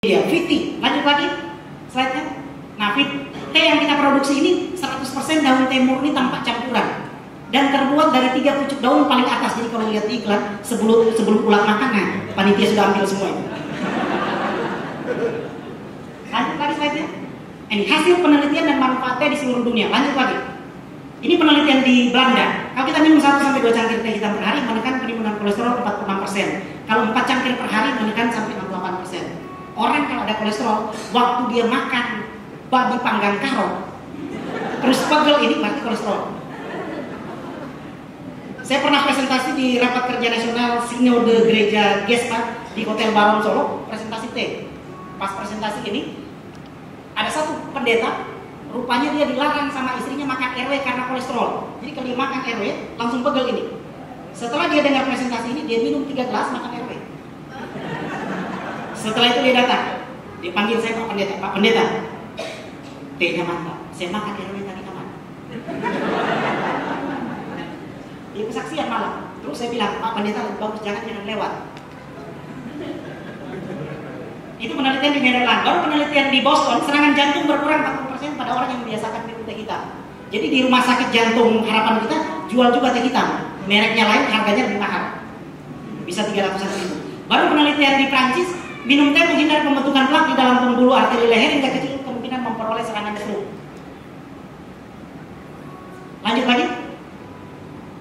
Iya, VT. Lanjut lagi slide-nya. Nah, teh yang kita produksi ini 100% daun teh murni tanpa campuran dan terbuat dari 3 pucuk daun paling atas. Jadi kalau lihat di iklan sebelum pulang makan, nah panitia sudah ambil semua ini. Lanjut lagi slide-nya. Ini hasil penelitian dan manfaatnya di seluruh dunia. Lanjut lagi. Ini penelitian di Belanda. Kalau kita minum 1-2 cangkir teh hitam per hari menekan penimbunan kolesterol 46%. Kalau 4 cangkir per hari menekan sampai 68%. Orang kalau ada kolesterol, waktu dia makan babi panggang karo, terus pegel, ini berarti kolesterol. Saya pernah presentasi di rapat kerja nasional Sinode Gereja Gespa di Hotel Baron Solo, presentasi teh. Pas presentasi ini, ada satu pendeta, rupanya dia dilarang sama istrinya makan RW karena kolesterol. Jadi kalau dia makan RW, langsung pegel ini. Setelah dia dengar presentasi ini, dia minum 3 gelas makan RW. Setelah itu dia datang, dia panggil saya, Pak Pendeta, tehnya mantap, saya makan RW tadi aman. Dia kesaksian malam. Terus saya bilang, Pak Pendeta lebih bagus jangan lewat. Itu penelitian di Nederland. Baru penelitian di Boston, serangan jantung berkurang 40% pada orang yang membiasakan minum teh hitam. Jadi di rumah sakit jantung harapan kita jual juga teh hitam. Mereknya lain, harganya lebih mahal, bisa 300-an ribu. Baru penelitian di Prancis, minum teh menghindar pembentukan plak di dalam pembuluh arteri leher hingga kecil kemungkinan memperoleh serangan stroke. Lanjut lagi.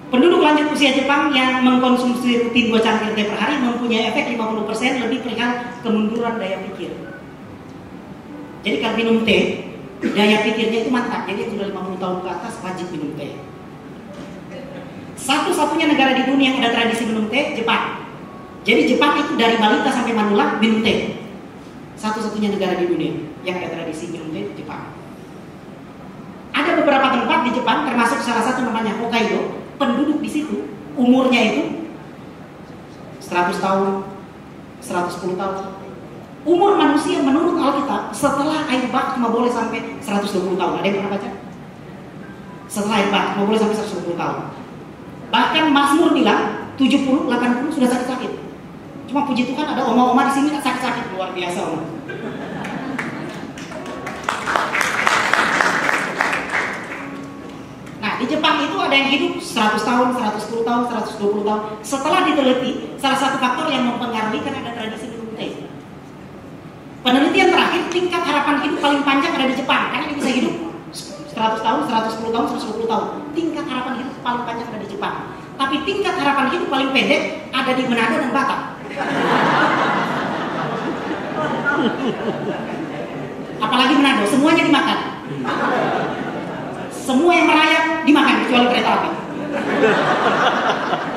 Penduduk lanjut usia Jepang yang mengkonsumsi rutin 2 cangkir teh per hari mempunyai efek 50% lebih perihal kemunduran daya pikir. Jadi kalau minum teh, daya pikirnya itu mantap. Jadi yang sudah 50 tahun ke atas wajib minum teh. Satu-satunya negara di dunia yang ada tradisi minum teh, Jepang. Jadi Jepang itu dari balita sampai manula minum teh. Satu-satunya negara di dunia yang ada tradisi minum teh, Jepang. Ada beberapa tempat di Jepang, termasuk salah satu namanya Hokkaido. Penduduk di situ umurnya itu 100 tahun, 110 tahun. Umur manusia menurut Alkitab setelah air bah cuma boleh sampai 120 tahun. Ada yang pernah baca? Setelah air bah cuma boleh sampai 120 tahun. Bahkan Mazmur bilang 70, 80 sudah sakit-sakit. Cuma puji Tuhan ada oma-oma di sini sakit-sakit, luar biasa oma. Nah, di Jepang itu ada yang hidup 100 tahun, 110 tahun, 120 tahun. Setelah diteliti, salah satu faktor yang mempengaruhi karena ada tradisi minum teh. Penelitian terakhir, tingkat harapan hidup paling panjang ada di Jepang karena dia bisa hidup 100 tahun, 110 tahun, 120 tahun. Tingkat harapan hidup paling panjang ada di Jepang. Tapi tingkat harapan hidup paling pendek ada di Manado dan Batam. Apalagi Manado, semuanya dimakan. Semua yang merayap dimakan kecuali kereta api.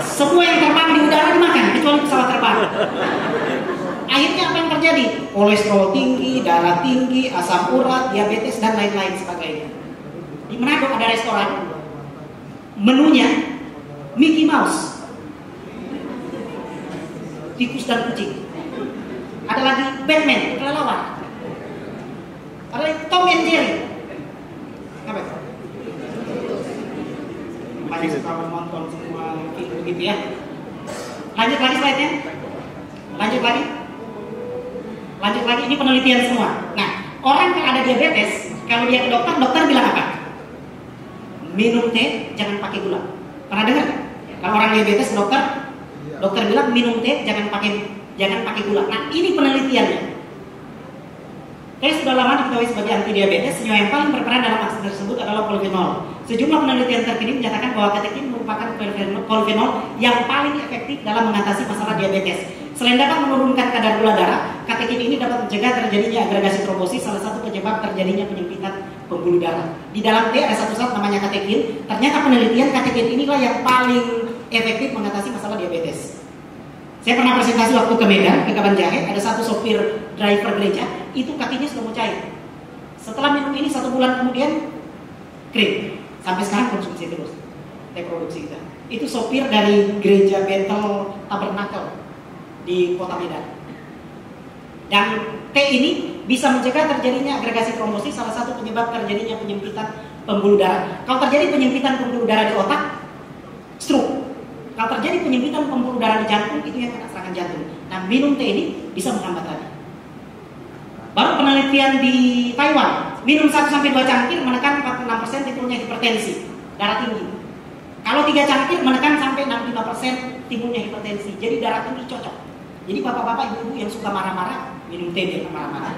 Semua yang terbang di udara dimakan kecuali pesawat terbang. Akhirnya apa yang terjadi? Kolesterol tinggi, darah tinggi, asam urat, diabetes dan lain-lain sebagainya. Di Manado ada restoran, menunya Mickey Mouse, tikus dan kucing. Ada lagi Batman, kelelawar. Ada lagi Tom and Jerry. Apa itu? Banyak sekali nonton semua film begitu ya. Lanjut lagi slide-nya. Lanjut lagi. Lanjut lagi, ini penelitian semua. Nah, orang yang ada diabetes, kalau dia ke dokter, dokter bilang apa? Minum teh jangan pakai gula. Pernah dengar? Kalau orang diabetes, dokter bilang minum teh jangan pakai gula. Nah, ini penelitiannya. Teh sudah lama diketahui sebagai anti diabetes. Senyawa yang paling berperan dalam aksi tersebut adalah polifenol. Sejumlah penelitian terkini menyatakan bahwa katekin merupakan polifenol yang paling efektif dalam mengatasi masalah diabetes. Selain dapat menurunkan kadar gula darah, katekin ini dapat mencegah terjadinya agregasi trombosit, salah satu penyebab terjadinya penyempitan pembuluh darah. Di dalam teh ada satu zat namanya katekin. Ternyata penelitian katekin inilah yang paling efektif mengatasi masalah diabetes. Saya pernah presentasi waktu ke Medan, ke Kabanjahe, ada satu sopir driver gereja, itu kakinya sudah mau cair. Setelah minum ini 1 bulan kemudian kering. Sampai sekarang konsumsi terus teh produksi kita. Itu sopir dari gereja Bethel Tabernacle di kota Medan. Dan teh ini bisa mencegah terjadinya agregasi trombosit, salah satu penyebab terjadinya penyempitan pembuluh darah. Kalau terjadi penyempitan pembuluh darah di otak, stroke. Kalau terjadi penyempitan pembuluh darah di jantung, itu yang kena serangan jantung. Nah, minum teh ini bisa menghambat tadi. Baru penelitian di Taiwan, minum 1-2 cangkir menekan 46% timbulnya hipertensi, darah tinggi. Kalau 3 cangkir menekan sampai 65% timbulnya hipertensi. Jadi darah tinggi cocok. Jadi bapak-bapak, ibu-ibu yang suka marah-marah, minum teh deh marah-marah.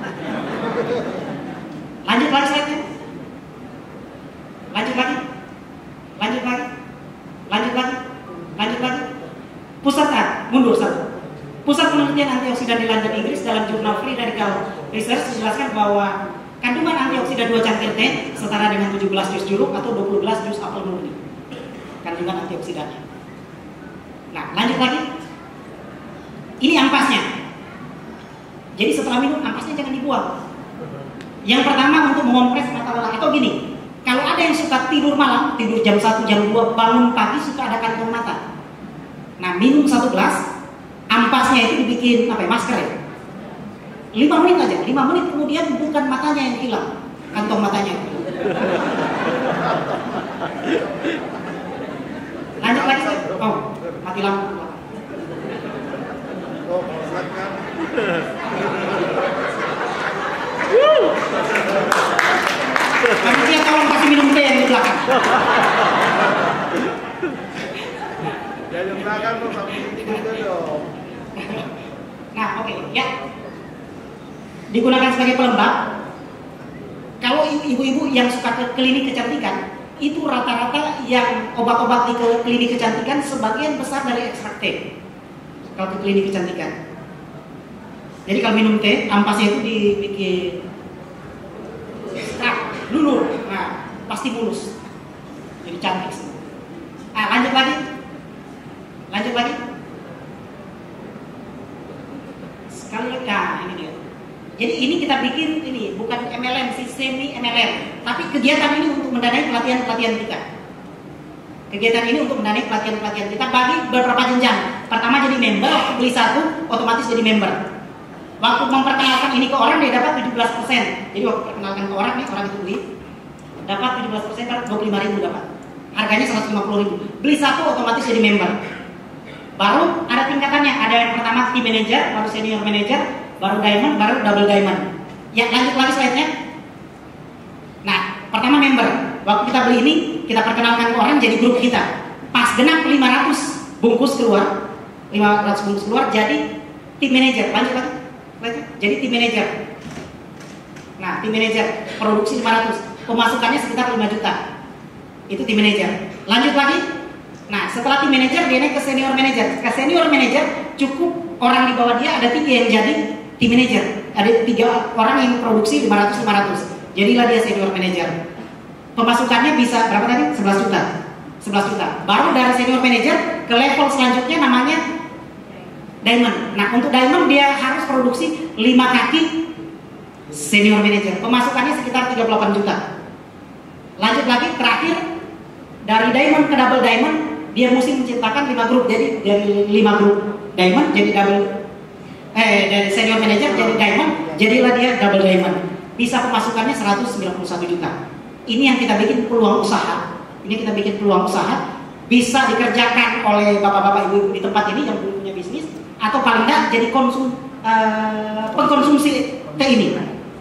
Lanjut lagi slide-nya. Lanjut lagi. Lanjut lagi. Lanjut lagi. Lanjut lagi. Pusat mundur satu. Pusat penelitian antioksidan di London, Inggris dalam jurnal Free Radical Research menjelaskan bahwa kandungan antioksidan 2 cangkir teh setara dengan 17 jus jeruk atau 20 gelas jus apel murni. Kandungan antioksidannya. Nah, lanjut lagi. Ini ampasnya. Jadi setelah minum ampasnya jangan dibuang. Yang pertama untuk mengompres mata lelah atau gini. Kalau ada yang suka tidur malam, tidur jam 1, jam 2, bangun pagi suka ada kantong mata. Nah, minum 1 gelas, ampasnya itu dibikin masker ya. 5 menit aja, 5 menit kemudian bukan matanya yang hilang, kantong matanya. Lanjut lagi, oh, mati lampu. Nanti tolong kasih minum teh yang di belakang. Jangan belakang dong, sampai tidur dong. Nah, oke, ya. Digunakan sebagai pelembab. Kalau ibu-ibu yang suka ke klinik kecantikan, itu rata-rata yang obat-obat di klinik kecantikan sebagian besar dari ekstrak teh. Kalau ke klinik kecantikan. Jadi kalau minum teh, ampasnya itu dibikin ekstrak, lulur, nah pasti mulus, jadi cantik semua. Lanjut lagi, lanjut lagi. Sekali lagi, ini dia. Jadi ini kita bikin ini bukan MLM, semi MLM, tapi kegiatan ini untuk mendanai pelatihan-pelatihan kita. Kegiatan ini untuk mendanai pelatihan-pelatihan kita bagi beberapa jenjang. Pertama jadi member, waktu beli 1 otomatis jadi member. Waktu memperkenalkan ini ke orang dia dapat 17%. Jadi waktu perkenalkan ke orang nih, orang itu beli dapat 17%, kan 25.000 dapat. Harganya 150.000. Beli 1 otomatis jadi member. Baru ada tingkatannya. Ada yang pertama team manager, baru senior manager, baru diamond, baru double diamond. Ya, lanjut lagi slide-nya. Nah, pertama member. Waktu kita beli ini, kita perkenalkan ke orang jadi grup kita. Pas genap 500 bungkus keluar, 500 bungkus keluar jadi team manager. Lanjut lagi. Jadi tim manager. Nah, tim manager produksi 500, pemasukannya sekitar 5 juta. Itu tim manager. Lanjut lagi. Nah, setelah tim manager dia naik ke senior manager. Ke senior manager cukup orang di bawah dia ada 3 yang jadi tim manager. Ada 3 orang yang produksi 500. Jadilah dia senior manager. Pemasukannya bisa berapa tadi? 11 juta. 11 juta. Baru dari senior manager ke level selanjutnya namanya diamond. Nah, untuk diamond dia harus produksi 5 kaki senior manager. Pemasukannya sekitar 38 juta. Lanjut lagi, terakhir dari diamond ke double diamond dia mesti menciptakan 5 grup. Jadi dari 5 grup diamond jadi double dari senior manager jadi diamond, jadilah dia double diamond. Bisa pemasukannya 191 juta. Ini yang kita bikin peluang usaha. Ini kita bikin peluang usaha bisa dikerjakan oleh bapak-bapak ibu-ibu di tempat ini yang punya bisnis, atau paling tidak jadi pengkonsumsi teh ini.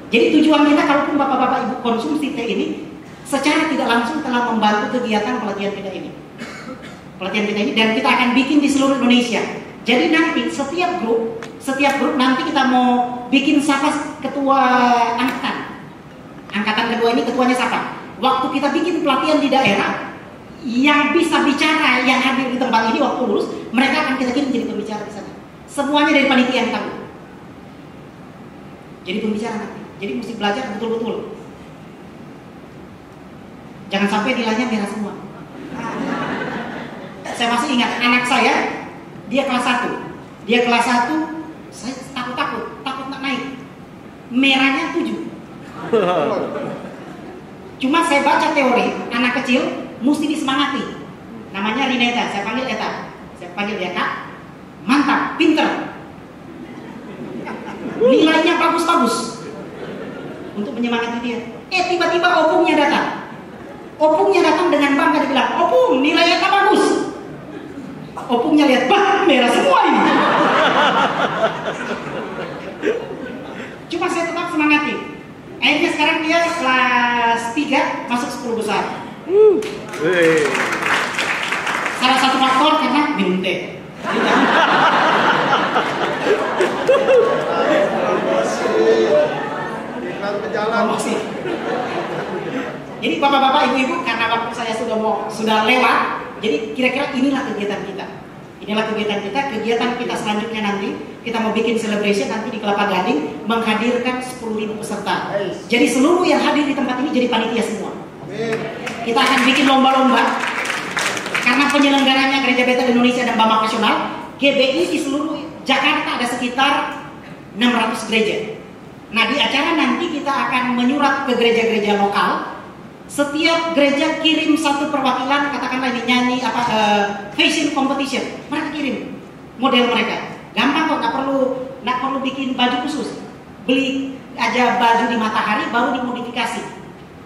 Jadi tujuan kita kalaupun bapak-bapak ibu konsumsi teh ini, secara tidak langsung telah membantu kegiatan pelatihan kita ini. Pelatihan kita ini, dan kita akan bikin di seluruh Indonesia. Jadi nanti setiap grup nanti kita mau bikin siapa ketua angkatan kedua ini, ketuanya siapa. Waktu kita bikin pelatihan di daerah, yang bisa bicara, yang hadir di tempat ini waktu lulus, mereka akan kita kirim jadi pembicara di sana. Semuanya dari panitia yang tahu. Jadi pembicara nanti. Jadi mesti belajar betul-betul. Jangan sampai nilainya merah semua. Saya masih ingat anak saya, dia kelas 1. Dia kelas 1, saya takut nak naik. Merahnya 7. Cuma saya baca teori, anak kecil mesti disemangati. Namanya Rineta, saya panggil Eta. Saya panggil dia, Kak. Mantap, pinter. Nilainya bagus-bagus. Untuk menyemangati dia. Tiba-tiba opungnya datang. Opungnya datang dengan bangga dibilang, "Opung, nilainya bagus." Opungnya lihat, bah, merah semua ini. Cuma saya tetap semangati. Akhirnya sekarang dia kelas 3 masuk 10 besar. Salah satu faktor karena minum teh. Promosi. Jadi bapak-bapak, ibu-ibu, karena waktu saya sudah lewat, jadi kira-kira inilah kegiatan kita. Inilah kegiatan kita selanjutnya nanti kita mau bikin celebration nanti di Kelapa Gading, menghadirkan 10.000 peserta. Jadi seluruh yang hadir di tempat ini jadi panitia semua. Kita akan bikin lomba-lomba karena penyelenggaranya Gereja Bethel Indonesia dan Bama Nasional. GBI di seluruh Jakarta ada sekitar 600 gereja. Nah, di acara nanti kita akan menyurat ke gereja-gereja lokal. Setiap gereja kirim satu perwakilan, katakanlah ini nyanyi fashion competition, mereka kirim model mereka. Gampang kok, nggak perlu bikin baju khusus. Beli aja baju di Matahari, baru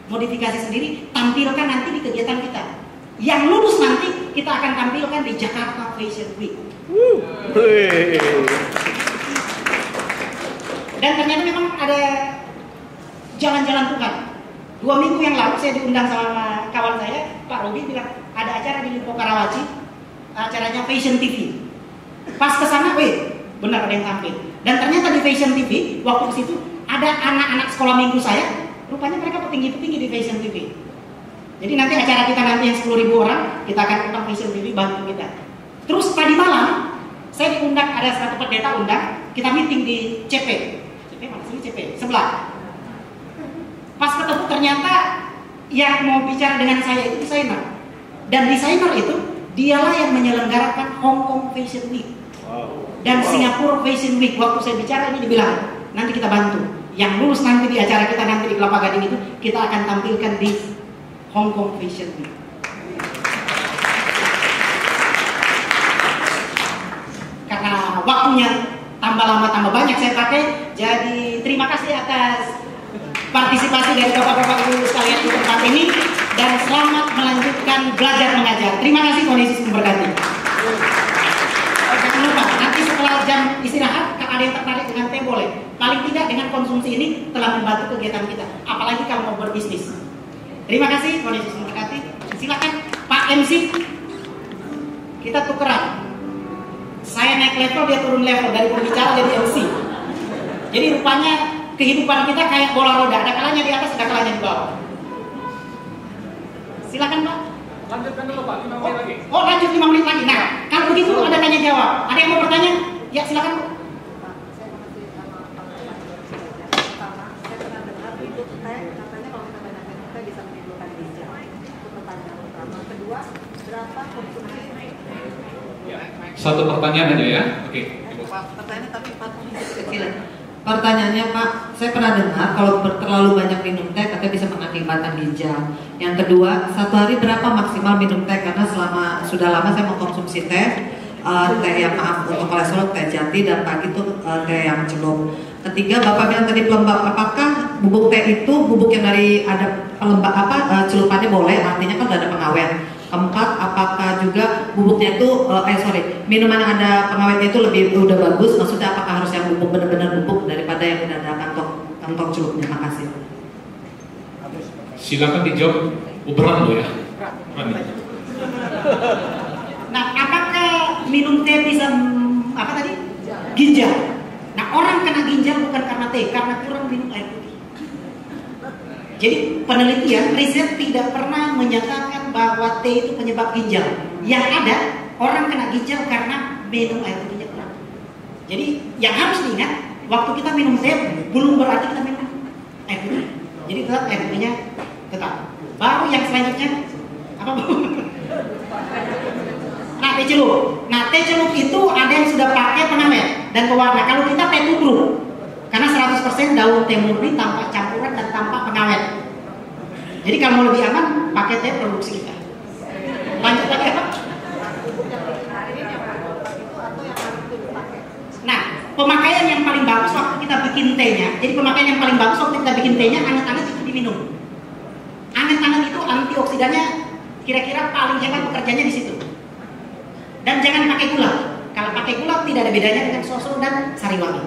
modifikasi sendiri, tampilkan nanti di kegiatan kita. Yang lulus nanti kita akan tampilkan di Jakarta Fashion Week. Dan ternyata memang ada jalan-jalan Tuhan. 2 minggu yang lalu saya diundang sama kawan saya, Pak Robi, bilang ada acara di Limpo Karawaci, acaranya Fashion TV. Pas kesana, benar ada yang tampil. Dan ternyata di Fashion TV, waktu ke situ ada anak-anak sekolah minggu saya, rupanya mereka petinggi-petinggi di Fashion TV. Jadi nanti acara kita nanti yang 10.000 orang, kita akan undang Fashion TV bantu kita. Terus tadi malam, saya diundang, ada satu pendeta undang, kita meeting di CP mana sini CP, sebelah. Pas ketemu ternyata yang mau bicara dengan saya itu desainer. Dan desainer itu dialah yang menyelenggarakan Hong Kong Fashion Week dan Singapore Fashion Week. Waktu saya bicara ini dibilang, nanti kita bantu. Yang lulus nanti di acara kita nanti di Kelapa Gading itu kita akan tampilkan di Hong Kong Fashion Week. Karena waktunya tambah lama tambah banyak saya pakai, jadi terima kasih atas partisipasi dari bapak-bapak ibu sekalian di tempat ini, dan selamat melanjutkan belajar mengajar. Terima kasih, Tuhan Yesus memberkati. Jangan lupa nanti setelah jam istirahat kalau ada yang tertarik dengan teh boleh. Paling tidak dengan konsumsi ini telah membantu kegiatan kita. Apalagi kalau mau berbisnis. Terima kasih, Tuhan Yesus memberkati. Silakan Pak MC, kita tukeran. Saya naik level, dia turun level, dari pembicara jadi MC. Jadi rupanya kehidupan kita kayak bola roda, ada kalanya di atas, ada kalanya di bawah. Silakan Pak. Lanjutkan dulu Pak, 5 menit lagi. Oh lanjut 5 menit lagi. Nah, kalau begitu ada tanya jawab. Ada yang mau bertanya? Ya silakan Bu. Satu pertanyaan aja ya. Oke. Pertanyaan tapi 4 menit kecil. Pertanyaannya Pak, saya pernah dengar kalau terlalu banyak minum teh katanya bisa mengakibatkan ginjal. Yang kedua, 1 hari berapa maksimal minum teh? Karena sudah lama saya mengkonsumsi teh yang maaf untuk kolesterol, teh jati, dan pagi itu teh yang celup. Ketiga, Bapak bilang tadi pelembab, apakah bubuk teh itu bubuk yang dari ada pelembab celupannya boleh? Artinya kan udah ada pengawet. Keempat, apakah juga bubuknya itu minuman yang ada pengawetnya itu udah bagus? Maksudnya apakah harus yang bubuk benar-benar bubuk daripada yang udah ada kantong celupnya? Makasih. Silakan dijawab. Berat lo ya. Nah, apakah minum teh bisa ginjal? Nah, orang kena ginjal bukan karena teh, karena kurang minum air putih. Jadi penelitian, riset tidak pernah menyatakan bahwa teh itu penyebab ginjal. Yang ada, orang kena ginjal karena minum air putihnya kurang. Jadi yang harus diingat, waktu kita minum teh belum berarti kita minum air putih. Jadi tetap air putihnya tetap. Baru yang selanjutnya apa Bu? Nah, teh celup. Nah, teh celup itu ada yang sudah pakai pengawet dan pewarna. Kalau kita teh tubruk, karena 100% daun teh murni tanpa campuran dan tanpa pengawet. Jadi kalau mau lebih aman, pakai teh produksi kita. Lanjut lagi apa? Nah, pemakaian yang paling bagus waktu kita bikin tehnya. Jadi pemakaian yang paling bagus waktu kita bikin tehnya, anget-anget itu diminum. Anget-anget itu antioksidannya kira-kira paling hebat bekerjanya di situ. Dan jangan pakai gula. Kalau pakai gula tidak ada bedanya dengan soso dan sari wangi.